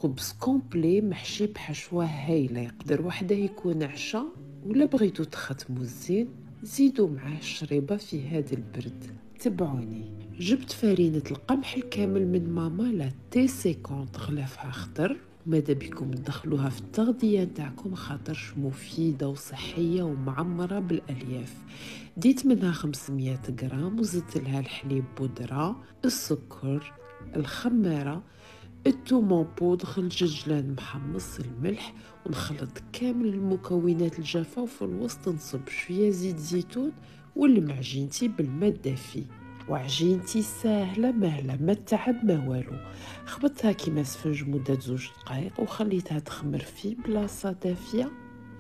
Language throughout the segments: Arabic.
خبز كومبلي محشي بحشوة هايلة، يقدر وحده يكون عشاء، ولا بغيتو تختمو الزين زيدوا معاه شريبة في هذا البرد. تبعوني. جبت فرينة القمح الكامل من ماما لا تي 50 غلافها خضر، وماذا بكم تدخلوها في التغذية نتاعكم خاطرش مفيدة وصحية ومعمرة بالألياف. ديت منها 500 غرام وزدت لها الحليب بودرة، السكر، الخمارة، الثوم بودغ، الججلان محمص، الملح، ونخلط كامل المكونات الجافة، وفي الوسط نصب شوية زيت زيتون ونلم عجينتي بالماء الدافي. وعجينتي ساهلة مهلة، ما تعب ما والو. خبطتها كيما سفنج مدة 2 دقائق وخليتها تخمر في بلاصة دافية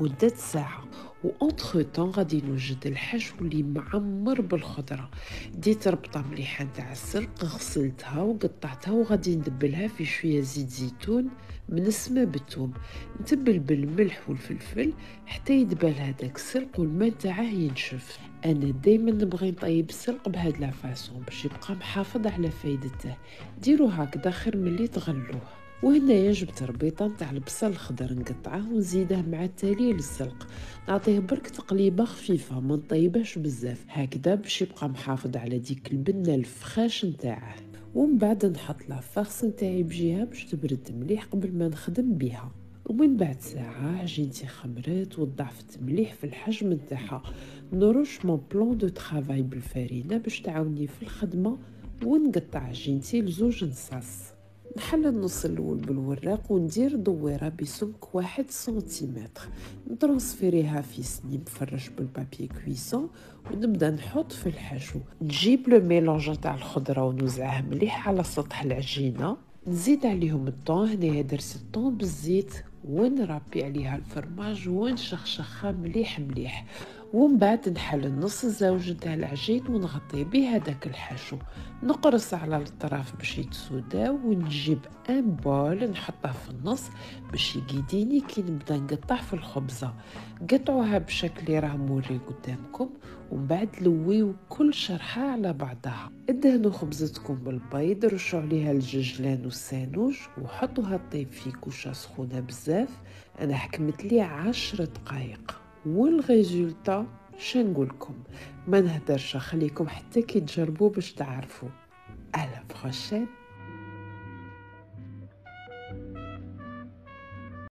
مدة ساعة. وانتخ طون غادي نوجد الحشو اللي معمر بالخضرة. ديت ربطة مليحة نتاع السلق، غسلتها وقطعتها وغادي ندبلها في شوية زيت زيتون منسمة بالثوم. نتبل بالملح والفلفل حتى يدبل هذاك السلق والماء نتاعه ينشف. انا دايما نبغي نطيب السلق بهاد لا فاصون باش يبقى محافظ على فايدته. ديروا هكذا خير ملي تغلوه. وهنايا جبت ربيطه نتاع البصل الخضر نقطعه ونزيده مع التالي للسلق، نعطيه برك تقليبه خفيفه ما نطيبهش بزاف هكذا باش يبقى محافظ على ديك البنه الفخاش نتاعه. ومن بعد نحط لافارس نتاعي بجهه باش تبرد مليح قبل ما نخدم بها. ومن بعد ساعة عجينتي خمرت وضعفت مليح في الحجم نتاعها. نرش مون بلان دو ترافاي بالفرينة باش تعاوني في الخدمة، ونقطع عجينتي لزوج نصاص. نحل النص الاول بالوراق وندير دويره بسمك 1 سنتيمتر، نترانسفيريها في سني مفرش بالبابي كويسون، ونبدا نحط في الحشو. نجيب لو ميلونج تاع الخضره ونوزعه مليح على سطح العجينه، نزيد عليهم الطون، هنايا درت الطون بالزيت، ونربي عليها الفرماج ونشخشخها مليح مليح. ومن بعد نحل النص الزوج نتاع العجين ونغطيه بهذاك الحشو، نقرص على الاطراف باش يتسوداو، ونجيب ان بول نحطه في النص باش يقيديني كي نبدا نقطع في الخبزه. قطعوها بشكل اللي راه موري قدامكم، ومن بعد لويو كل شرحه على بعضها. ادهنوا خبزتكم بالبيض، رشوا عليها الججلان والسانوج وحطوها طيب في كوشه سخونه بزاف. انا حكمت لي 10 دقائق، والريزولتا شنقولكم، ما نهدرش، خليكم حتى كي تجربوا باش تعرفوا. À la prochaine!